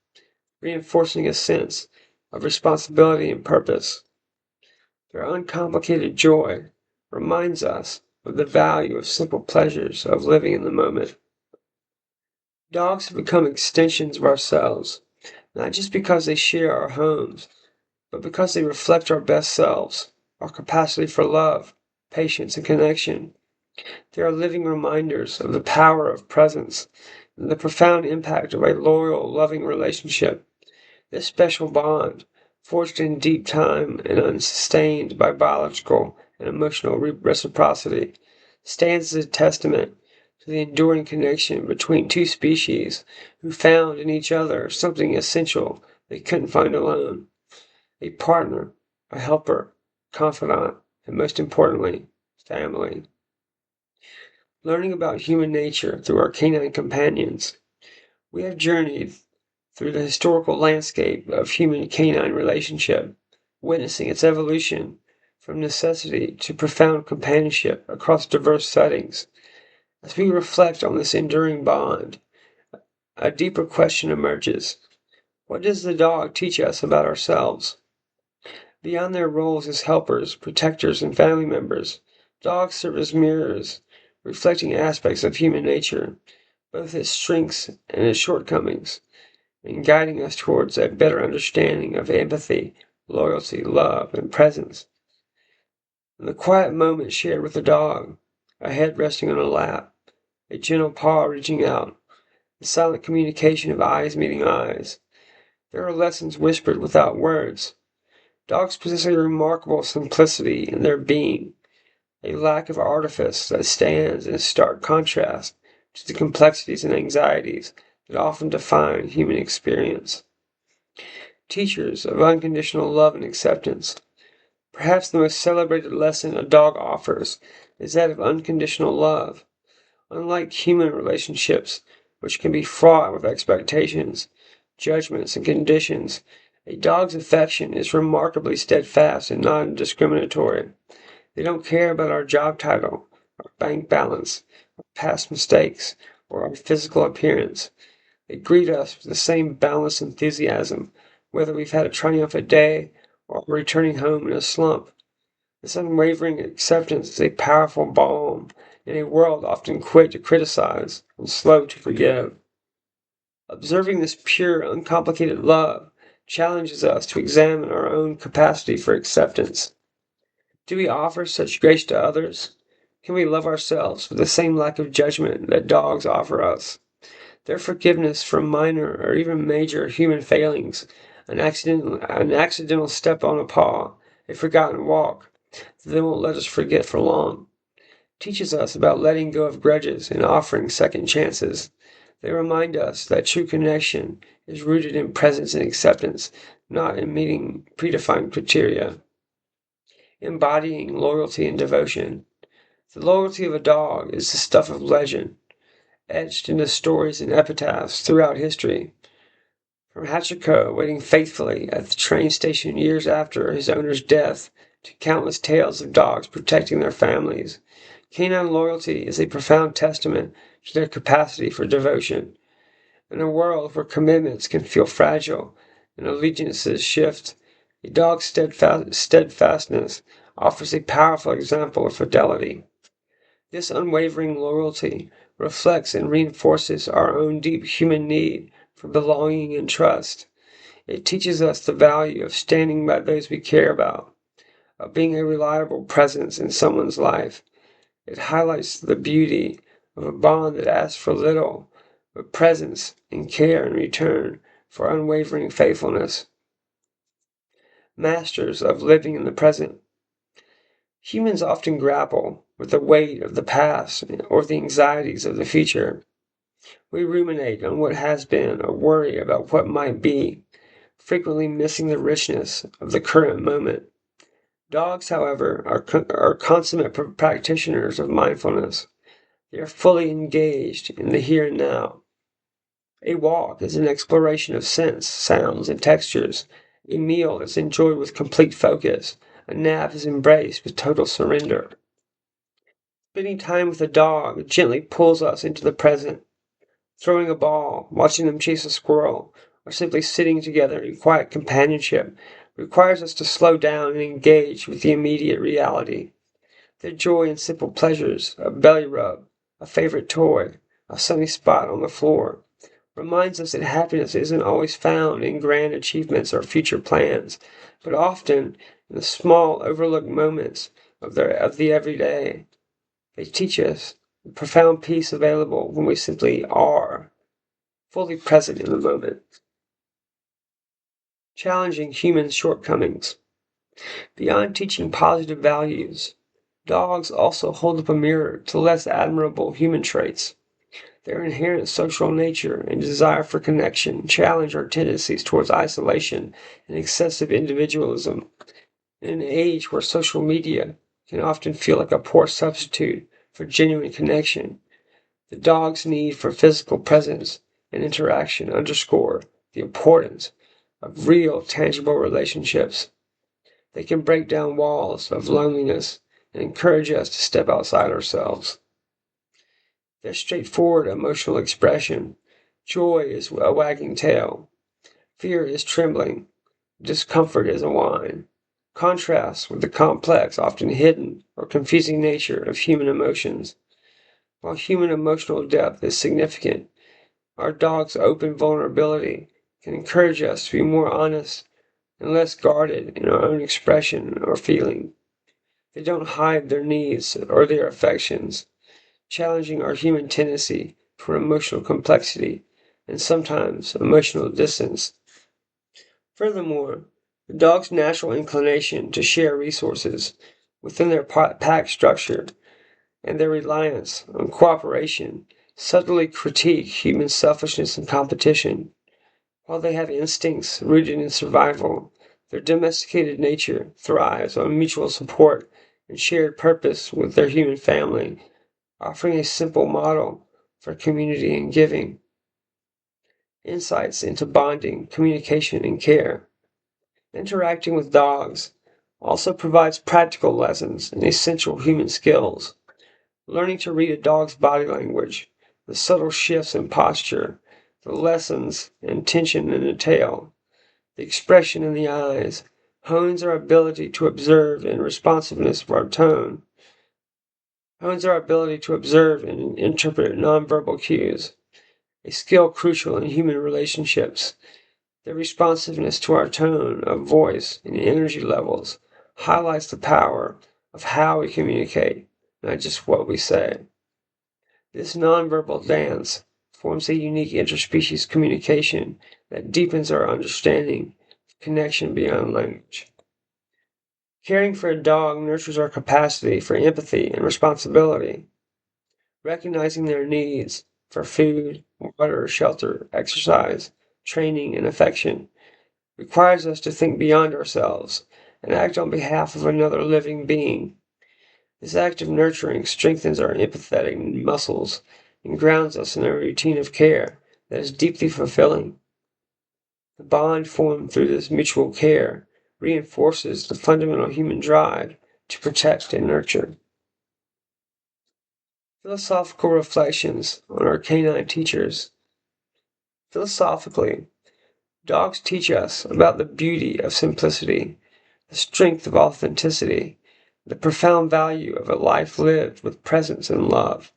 reinforcing a sense of responsibility and purpose. Their uncomplicated joy reminds us of the value of simple pleasures of living in the moment. Dogs have become extensions of ourselves, not just because they share our homes, but because they reflect our best selves, our capacity for love, patience, and connection. They are living reminders of the power of presence and the profound impact of a loyal, loving relationship. This special bond, forged in deep time and unsustained by biological and emotional reciprocity, stands as a testament to the enduring connection between two species who found in each other something essential they couldn't find alone: a partner, a helper, confidant, and most importantly, family. Learning about human nature through our canine companions, we have journeyed through the historical landscape of human-canine relationship, witnessing its evolution from necessity to profound companionship across diverse settings. As we reflect on this enduring bond, a deeper question emerges. What does the dog teach us about ourselves? Beyond their roles as helpers, protectors, and family members, dogs serve as mirrors, reflecting aspects of human nature, both its strengths and its shortcomings, and guiding us towards a better understanding of empathy, loyalty, love, and presence. In the quiet moments shared with the dog, a head resting on a lap, a gentle paw reaching out, the silent communication of eyes meeting eyes, there are lessons whispered without words. Dogs possess a remarkable simplicity in their being, a lack of artifice that stands in stark contrast to the complexities and anxieties that often define human experience. Teachers of unconditional love and acceptance. Perhaps the most celebrated lesson a dog offers is that of unconditional love. Unlike human relationships, which can be fraught with expectations, judgments, and conditions, a dog's affection is remarkably steadfast and non-discriminatory. They don't care about our job title, our bank balance, our past mistakes, or our physical appearance. They greet us with the same boundless enthusiasm, whether we've had a triumphant day or returning home in a slump. This unwavering acceptance is a powerful balm in a world often quick to criticize and slow to forgive. Observing this pure, uncomplicated love challenges us to examine our own capacity for acceptance. Do we offer such grace to others? Can we love ourselves with the same lack of judgment that dogs offer us? Their forgiveness for minor or even major human failings, an accidental step on a paw, a forgotten walk, that they won't let us forget for long, teaches us about letting go of grudges and offering second chances. They remind us that true connection is rooted in presence and acceptance, not in meeting predefined criteria. Embodying loyalty and devotion. The loyalty of a dog is the stuff of legend, etched into stories and epitaphs throughout history. From Hachiko waiting faithfully at the train station years after his owner's death, to countless tales of dogs protecting their families, canine loyalty is a profound testament to their capacity for devotion. In a world where commitments can feel fragile and allegiances shift, a dog's steadfastness offers a powerful example of fidelity. This unwavering loyalty reflects and reinforces our own deep human need for belonging and trust. It teaches us the value of standing by those we care about, of being a reliable presence in someone's life. It highlights the beauty of a bond that asks for little, but presence and care in return for unwavering faithfulness. Masters of living in the present. Humans often grapple with the weight of the past or the anxieties of the future. We ruminate on what has been or worry about what might be, frequently missing the richness of the current moment. Dogs, however, are consummate practitioners of mindfulness. They are fully engaged in the here and now. A walk is an exploration of scents, sounds, and textures. A meal is enjoyed with complete focus. A nap is embraced with total surrender. Spending time with a dog gently pulls us into the present. Throwing a ball, watching them chase a squirrel, or simply sitting together in quiet companionship requires us to slow down and engage with the immediate reality. Their joy in simple pleasures, a belly rub, a favorite toy, a sunny spot on the floor, reminds us that happiness isn't always found in grand achievements or future plans, but often in the small, overlooked moments of the everyday. They teach us the profound peace available when we simply are, fully present in the moment. Challenging human shortcomings. Beyond teaching positive values, dogs also hold up a mirror to less admirable human traits. Their inherent social nature and desire for connection challenge our tendencies towards isolation and excessive individualism. In an age where social media can often feel like a poor substitute for genuine connection, the dog's need for physical presence and interaction underscore the importance of real, tangible relationships. They can break down walls of loneliness and encourage us to step outside ourselves. Their straightforward emotional expression. Joy is a wagging tail. Fear is trembling. Discomfort is a whine. Contrasts with the complex, often hidden or confusing nature of human emotions. While human emotional depth is significant, our dog's open vulnerability can encourage us to be more honest and less guarded in our own expression or feeling. They don't hide their needs or their affections, challenging our human tendency for emotional complexity and sometimes emotional distance. Furthermore, the dog's natural inclination to share resources within their pack structure and their reliance on cooperation subtly critique human selfishness and competition. While they have instincts rooted in survival, their domesticated nature thrives on mutual support and shared purpose with their human family, offering a simple model for community and giving. Insights into bonding, communication, and care. Interacting with dogs also provides practical lessons in essential human skills. Learning to read a dog's body language, the subtle shifts in posture, the lessons in tension in the tail, the expression in the eyes, hones our ability to observe and responsiveness of our tone, hones our ability to observe and interpret nonverbal cues, a skill crucial in human relationships. The responsiveness to our tone of voice and energy levels highlights the power of how we communicate, not just what we say. This nonverbal dance forms a unique interspecies communication that deepens our understanding of connection beyond language. Caring for a dog nurtures our capacity for empathy and responsibility. Recognizing their needs for food, water, shelter, exercise, training, and affection requires us to think beyond ourselves and act on behalf of another living being. This act of nurturing strengthens our empathetic muscles and grounds us in a routine of care that is deeply fulfilling. The bond formed through this mutual care reinforces the fundamental human drive to protect and nurture. Philosophical reflections on our canine teachers. Philosophically, dogs teach us about the beauty of simplicity, the strength of authenticity, the profound value of a life lived with presence and love.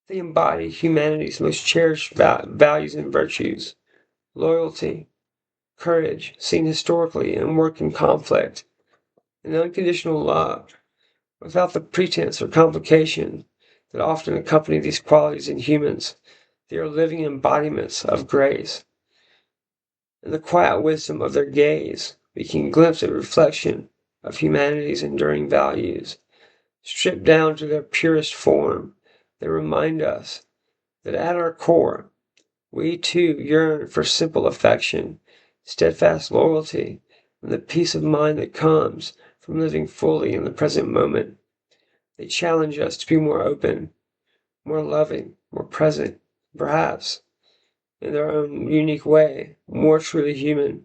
They embody humanity's most cherished values and virtues: loyalty, courage, seen historically in work and conflict, and unconditional love, without the pretense or complication that often accompany these qualities in humans. They are living embodiments of grace. In the quiet wisdom of their gaze, we can glimpse a reflection of humanity's enduring values. Stripped down to their purest form, they remind us that at our core, we too yearn for simple affection, steadfast loyalty, and the peace of mind that comes from living fully in the present moment. They challenge us to be more open, more loving, more present, perhaps, in their own unique way, more truly human.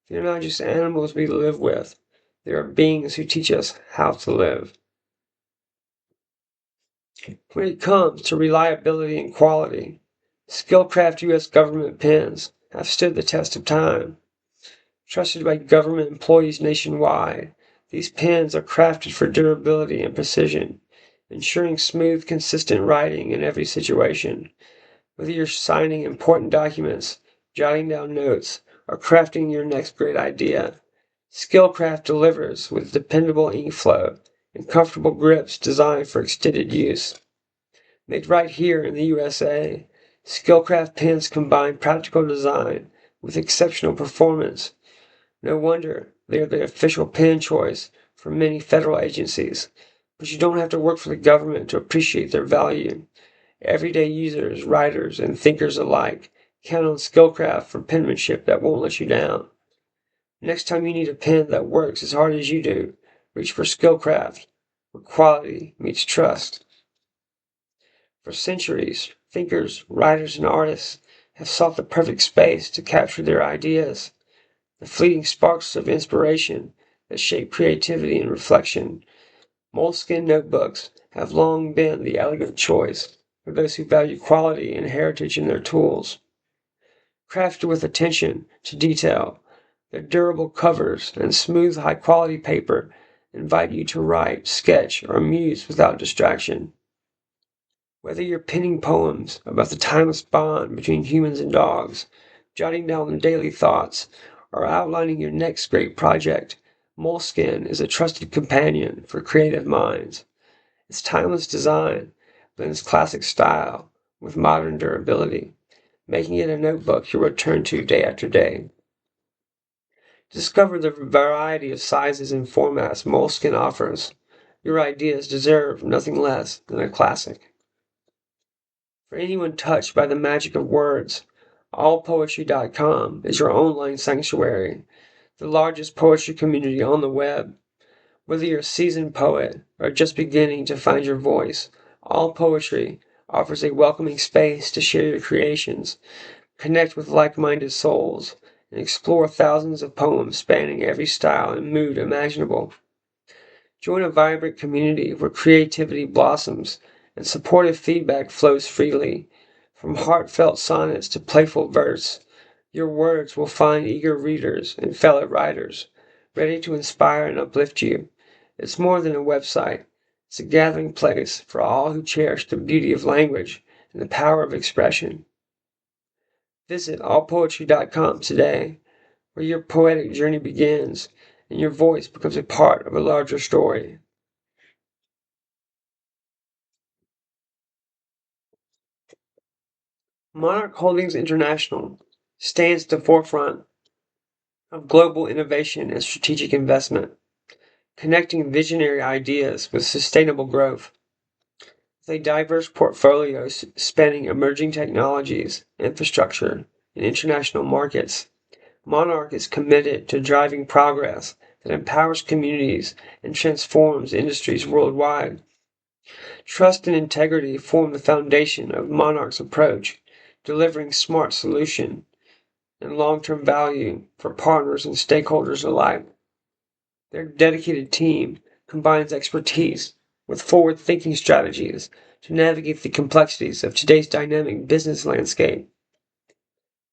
They're not just animals we live with, they are beings who teach us how to live. When it comes to reliability and quality, Skillcraft U.S. government pens have stood the test of time. Trusted by government employees nationwide, these pens are crafted for durability and precision, ensuring smooth, consistent writing in every situation. Whether you're signing important documents, jotting down notes, or crafting your next great idea, Skillcraft delivers with dependable ink flow and comfortable grips designed for extended use. Made right here in the USA, Skillcraft pens combine practical design with exceptional performance. No wonder they are the official pen choice for many federal agencies. But you don't have to work for the government to appreciate their value. Everyday users, writers, and thinkers alike count on Skillcraft for penmanship that won't let you down. Next time you need a pen that works as hard as you do, reach for Skillcraft, where quality meets trust. For centuries, thinkers, writers, and artists have sought the perfect space to capture their ideas, the fleeting sparks of inspiration that shape creativity and reflection. Moleskin notebooks have long been the elegant choice for those who value quality and heritage in their tools. Crafted with attention to detail, their durable covers and smooth, high-quality paper invite you to write, sketch, or muse without distraction. Whether you're penning poems about the timeless bond between humans and dogs, jotting down daily thoughts, or outlining your next great project, Moleskin is a trusted companion for creative minds. Its timeless design blends classic style with modern durability, making it a notebook you'll return to day after day. Discover the variety of sizes and formats Moleskin offers. Your ideas deserve nothing less than a classic. For anyone touched by the magic of words, allpoetry.com is your online sanctuary, the largest poetry community on the web. Whether you're a seasoned poet or just beginning to find your voice, All Poetry offers a welcoming space to share your creations, connect with like-minded souls, and explore thousands of poems spanning every style and mood imaginable. Join a vibrant community where creativity blossoms and supportive feedback flows freely. From heartfelt sonnets to playful verse, your words will find eager readers and fellow writers, ready to inspire and uplift you. It's more than a website. It's a gathering place for all who cherish the beauty of language and the power of expression. Visit allpoetry.com today, where your poetic journey begins and your voice becomes a part of a larger story. Monarch Holdings International stands at the forefront of global innovation and strategic investment, connecting visionary ideas with sustainable growth. With a diverse portfolio spanning emerging technologies, infrastructure, and international markets, Monarch is committed to driving progress that empowers communities and transforms industries worldwide. Trust and integrity form the foundation of Monarch's approach, delivering smart solutions and long-term value for partners and stakeholders alike. Their dedicated team combines expertise with forward-thinking strategies to navigate the complexities of today's dynamic business landscape.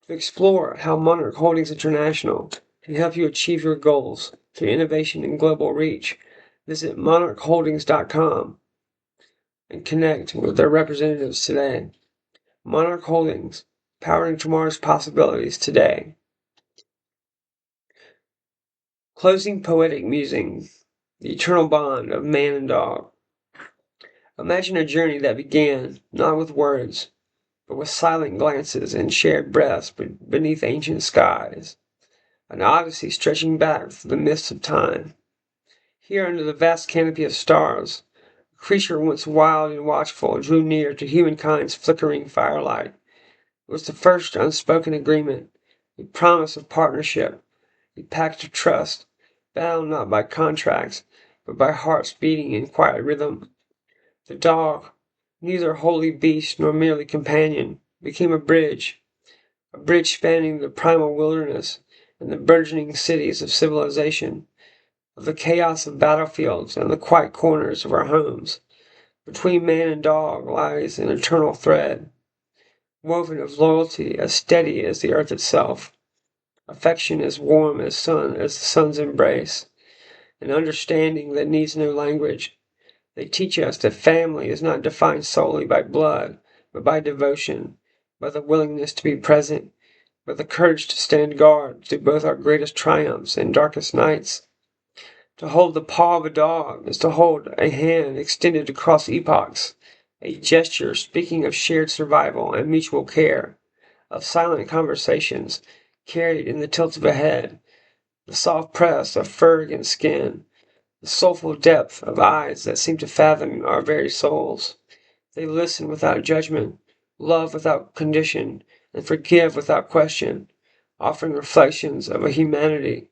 To explore how Monarch Holdings International can help you achieve your goals through innovation and global reach, visit monarchholdings.com and connect with their representatives today. Monarch Holdings, powering tomorrow's possibilities today. Closing poetic musings, the eternal bond of man and dog. Imagine a journey that began not with words, but with silent glances and shared breaths beneath ancient skies, an odyssey stretching back through the mists of time. Here under the vast canopy of stars, a creature once wild and watchful drew near to humankind's flickering firelight. It was the first unspoken agreement, a promise of partnership, a pact of trust, bound not by contracts, but by hearts beating in quiet rhythm. The dog, neither wholly beast nor merely companion, became a bridge spanning the primal wilderness and the burgeoning cities of civilization, of the chaos of battlefields and the quiet corners of our homes. Between man and dog lies an eternal thread, woven of loyalty as steady as the earth itself, affection as warm as the sun's embrace, an understanding that needs no language. They teach us that family is not defined solely by blood, but by devotion, by the willingness to be present, by the courage to stand guard through both our greatest triumphs and darkest nights. To hold the paw of a dog is to hold a hand extended across epochs, a gesture speaking of shared survival and mutual care, of silent conversations carried in the tilt of a head, the soft press of fur against skin, the soulful depth of eyes that seem to fathom our very souls. They listen without judgment, love without condition, and forgive without question, offering reflections of a humanity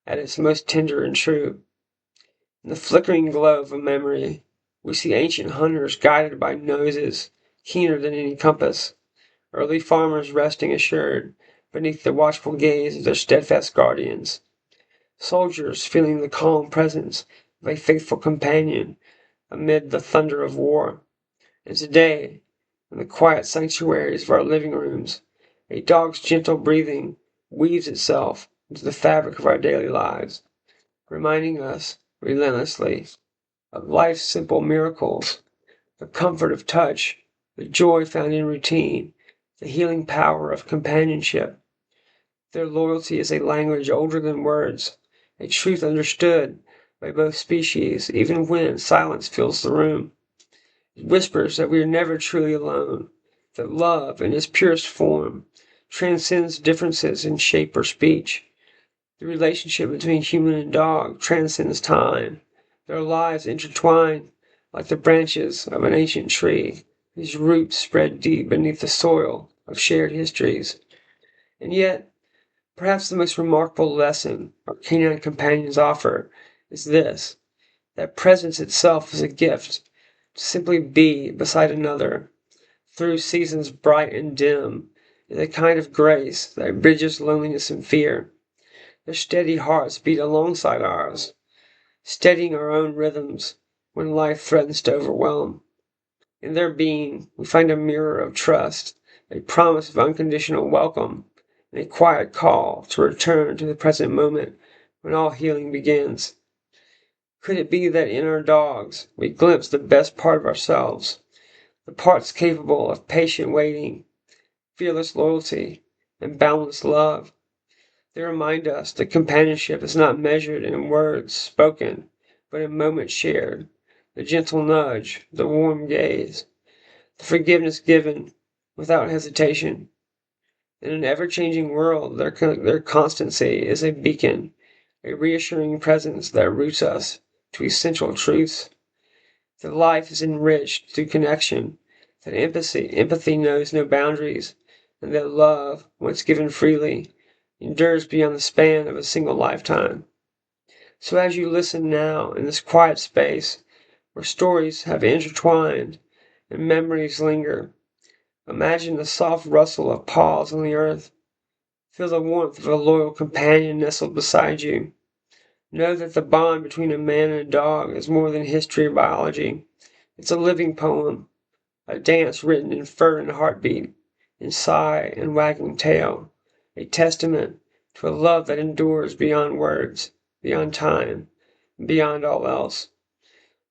at its most tender and true. In the flickering glow of a memory, we see ancient hunters guided by noses keener than any compass, early farmers resting assured beneath the watchful gaze of their steadfast guardians, soldiers feeling the calm presence of a faithful companion amid the thunder of war. And today, in the quiet sanctuaries of our living rooms, a dog's gentle breathing weaves itself into the fabric of our daily lives, reminding us relentlessly of life's simple miracles, the comfort of touch, the joy found in routine, the healing power of companionship. Their loyalty is a language older than words, a truth understood by both species, even when silence fills the room. It whispers that we are never truly alone, that love, in its purest form, transcends differences in shape or speech. The relationship between human and dog transcends time. Their lives intertwine like the branches of an ancient tree, whose roots spread deep beneath the soil of shared histories. And yet, perhaps the most remarkable lesson our canine companions offer is this: that presence itself is a gift. To simply be beside another, through seasons bright and dim, is a kind of grace that bridges loneliness and fear. Their steady hearts beat alongside ours, steadying our own rhythms when life threatens to overwhelm. In their being, we find a mirror of trust, a promise of unconditional welcome, and a quiet call to return to the present moment when all healing begins. Could it be that in our dogs we glimpse the best part of ourselves, the parts capable of patient waiting, fearless loyalty, and boundless love? They remind us that companionship is not measured in words spoken, but in moments shared, the gentle nudge, the warm gaze, the forgiveness given without hesitation. In an ever-changing world, their constancy is a beacon, a reassuring presence that roots us to essential truths. That life is enriched through connection, that empathy knows no boundaries, and that love, once given freely, endures beyond the span of a single lifetime. So as you listen now in this quiet space where stories have intertwined and memories linger, imagine the soft rustle of paws on the earth. Feel the warmth of a loyal companion nestled beside you. Know that the bond between a man and a dog is more than history or biology. It's a living poem, a dance written in fur and heartbeat, in sigh and wagging tail, a testament to a love that endures beyond words, beyond time, and beyond all else.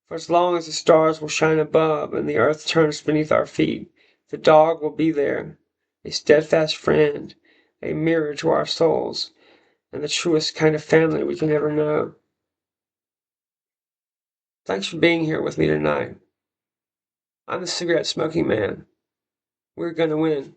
For as long as the stars will shine above and the earth turns beneath our feet, the dog will be there, a steadfast friend, a mirror to our souls, and the truest kind of family we can ever know. Thanks for being here with me tonight. I'm the cigarette smoking man. We're gonna win.